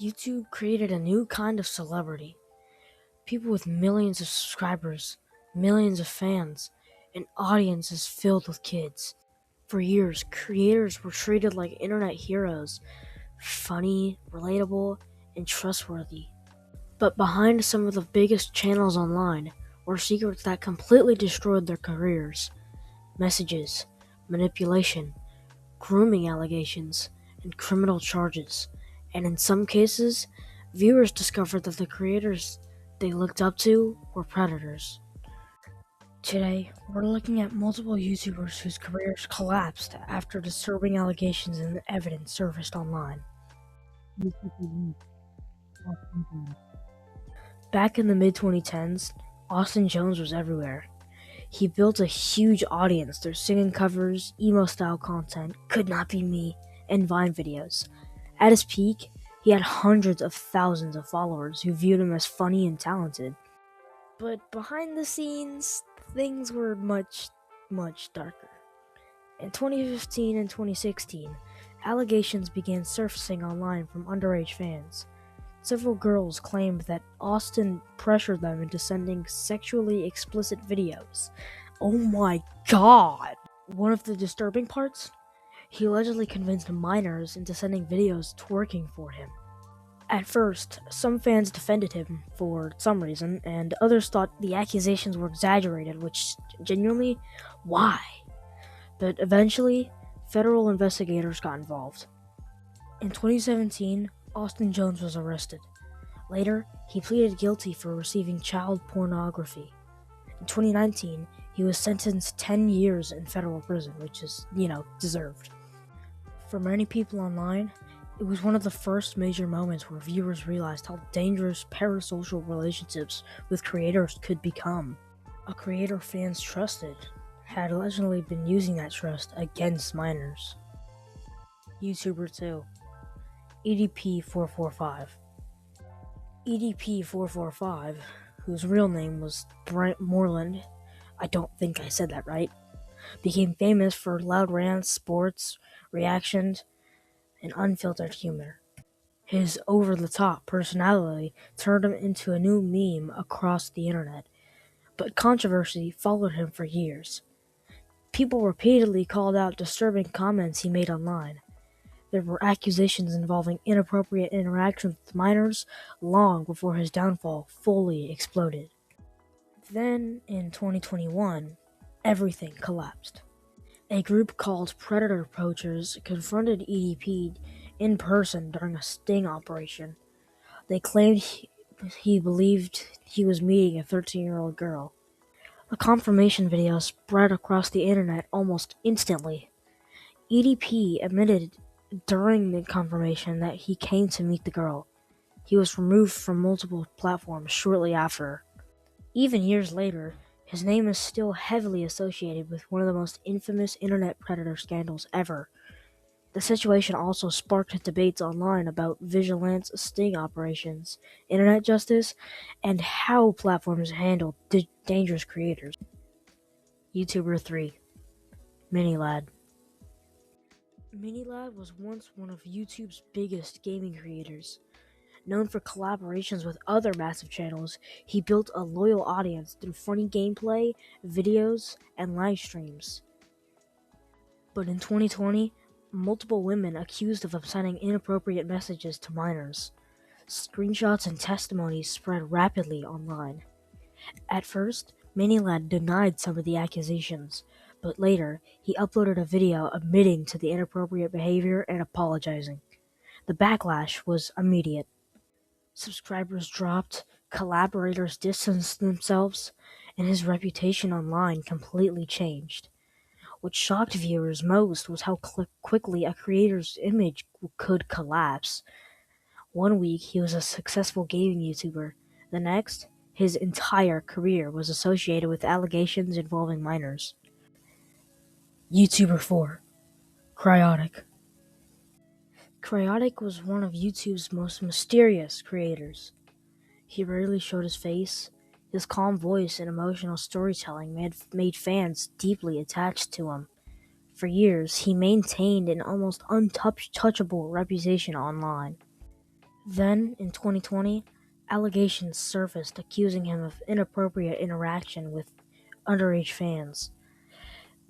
YouTube created a new kind of celebrity. People with millions of subscribers, millions of fans, and audiences filled with kids. For years, creators were treated like internet heroes, funny, relatable, and trustworthy. But behind some of the biggest channels online were secrets that completely destroyed their careers. Messages, manipulation, grooming allegations, and criminal charges. And in some cases, viewers discovered that the creators they looked up to were predators. Today, we're looking at multiple YouTubers whose careers collapsed after disturbing allegations and evidence surfaced online. Back in the mid-2010s, Austin Jones was everywhere. He built a huge audience through singing covers, emo-style content, Could Not Be Me, and Vine videos. At his peak, he had hundreds of thousands of followers who viewed him as funny and talented. But behind the scenes, things were much, much darker. In 2015 and 2016, allegations began surfacing online from underage fans. Several girls claimed that Austin pressured them into sending sexually explicit videos. Oh my god! One of the disturbing parts? He allegedly convinced minors into sending videos twerking for him. At first, some fans defended him for some reason, and others thought the accusations were exaggerated, which genuinely, why? But eventually, federal investigators got involved. In 2017, Austin Jones was arrested. Later, he pleaded guilty for receiving child pornography. In 2019, he was sentenced 10 years in federal prison, which is, deserved. For many people online, it was one of the first major moments where viewers realized how dangerous parasocial relationships with creators could become. A creator fans trusted had allegedly been using that trust against minors. YouTuber 2, EDP445. EDP445, whose real name was Brent Moreland, I don't think I said that right, became famous for loud rants, sports, reactions, and unfiltered humor. His over-the-top personality turned him into a new meme across the internet, but controversy followed him for years. People repeatedly called out disturbing comments he made online. There were accusations involving inappropriate interactions with minors long before his downfall fully exploded. Then, in 2021, everything collapsed. A group called Predator Poachers confronted EDP in person during a sting operation. They claimed he believed he was meeting a 13-year-old girl. The confirmation video spread across the internet almost instantly. EDP admitted during the confirmation that he came to meet the girl. He was removed from multiple platforms shortly after. Even years later, his name is still heavily associated with one of the most infamous internet predator scandals ever. The situation also sparked debates online about vigilance sting operations, internet justice, and how platforms handle dangerous creators. YouTuber 3, MiniLad. MiniLad was once one of YouTube's biggest gaming creators. Known for collaborations with other massive channels, he built a loyal audience through funny gameplay, videos, and live streams. But in 2020, multiple women accused of sending inappropriate messages to minors. Screenshots and testimonies spread rapidly online. At first, MiniLad denied some of the accusations, but later, he uploaded a video admitting to the inappropriate behavior and apologizing. The backlash was immediate. Subscribers dropped, collaborators distanced themselves, and his reputation online completely changed. What shocked viewers most was how quickly a creator's image could collapse. One week, he was a successful gaming YouTuber. The next, his entire career was associated with allegations involving minors. YouTuber 4, Cryotic. Cryotic was one of YouTube's most mysterious creators. He rarely showed his face. His calm voice and emotional storytelling made fans deeply attached to him. For years, he maintained an almost untouchable reputation online. Then, in 2020, allegations surfaced accusing him of inappropriate interaction with underage fans.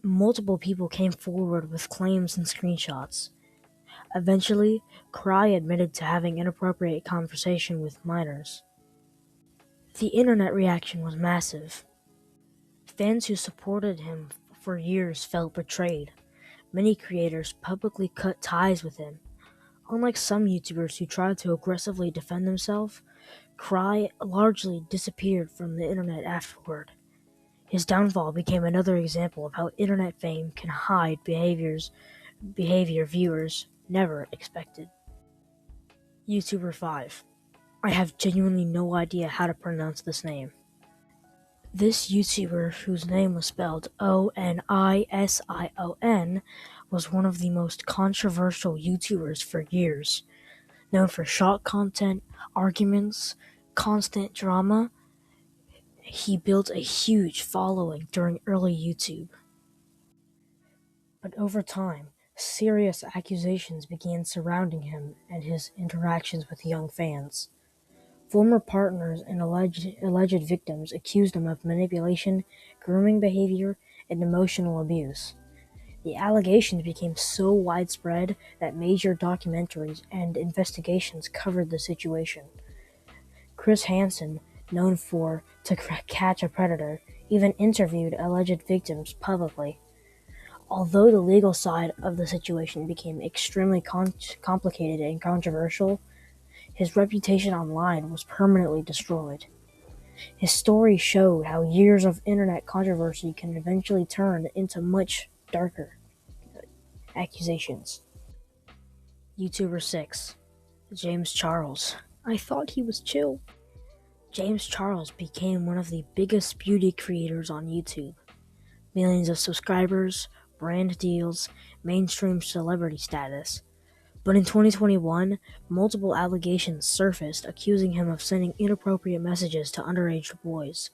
Multiple people came forward with claims and screenshots. Eventually, Cry admitted to having inappropriate conversation with minors. The internet reaction was massive. Fans who supported him for years felt betrayed. Many creators publicly cut ties with him. Unlike some YouTubers who tried to aggressively defend themselves, Cry largely disappeared from the internet afterward. His downfall became another example of how internet fame can hide behavior viewers never expected. YouTuber 5. I have genuinely no idea how to pronounce this name. This YouTuber, whose name was spelled Onision, was one of the most controversial YouTubers for years. Known for short content, arguments, constant drama, he built a huge following during early YouTube. But over time, serious accusations began surrounding him and his interactions with young fans. Former partners and alleged victims accused him of manipulation, grooming behavior, and emotional abuse. The allegations became so widespread that major documentaries and investigations covered the situation. Chris Hansen, known for To Catch a Predator, even interviewed alleged victims publicly. Although the legal side of the situation became extremely complicated and controversial, his reputation online was permanently destroyed. His story showed how years of internet controversy can eventually turn into much darker accusations. YouTuber 6. James Charles. I thought he was chill. James Charles became one of the biggest beauty creators on YouTube. Millions of subscribers, brand deals, mainstream celebrity status. But in 2021, multiple allegations surfaced accusing him of sending inappropriate messages to underage boys.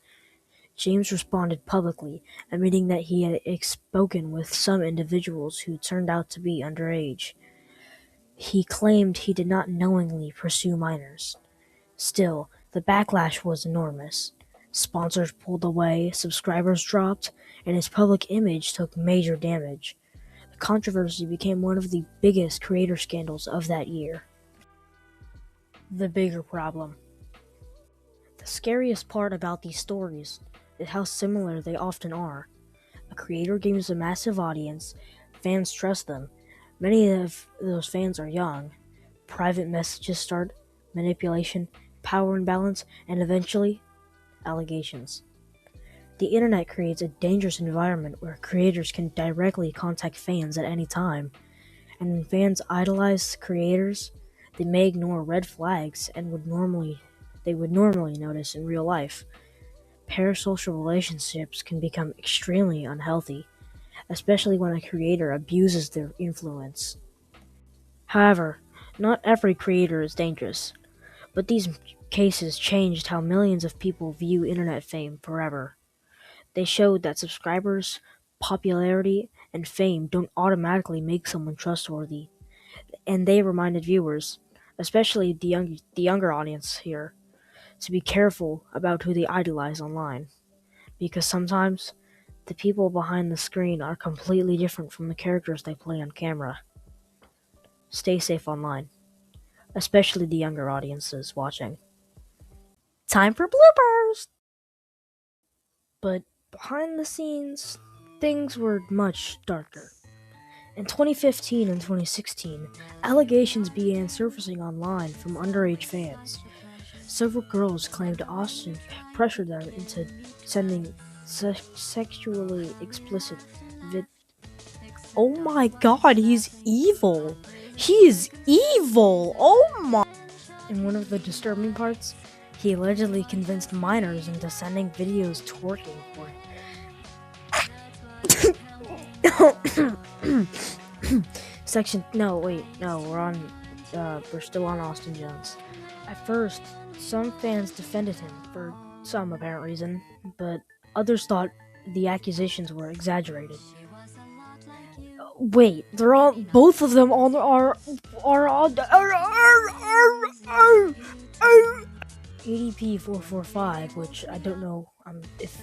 James responded publicly, admitting that he had spoken with some individuals who turned out to be underage. He claimed he did not knowingly pursue minors. Still, the backlash was enormous. Sponsors pulled away, subscribers dropped, and his public image took major damage. The controversy became one of the biggest creator scandals of that year. The bigger problem. The scariest part about these stories is how similar they often are. A creator gains a massive audience, fans trust them. Many of those fans are young. Private messages start, manipulation, power imbalance, and eventually, allegations. The internet creates a dangerous environment where creators can directly contact fans at any time. And when fans idolize creators, they may ignore red flags and would normally notice in real life. Parasocial relationships can become extremely unhealthy, especially when a creator abuses their influence. However, not every creator is dangerous, but these cases changed how millions of people view internet fame forever. They showed that subscribers, popularity, and fame don't automatically make someone trustworthy, and they reminded viewers, especially the younger audience here, to be careful about who they idolize online, because sometimes the people behind the screen are completely different from the characters they play on camera. Stay safe online, especially the younger audiences watching. Time for bloopers! But behind the scenes, things were much darker. In 2015 and 2016, allegations began surfacing online from underage fans. Several girls claimed Austin pressured them into sending sexually explicit Oh my god, he's evil! He is evil! Oh my! In one of the disturbing parts, he allegedly convinced minors into sending videos twerking for him. We're still on Austin Jones. At first, some fans defended him for some apparent reason, but others thought the accusations were exaggerated. Wait, both of them are SCP-445, which I don't know if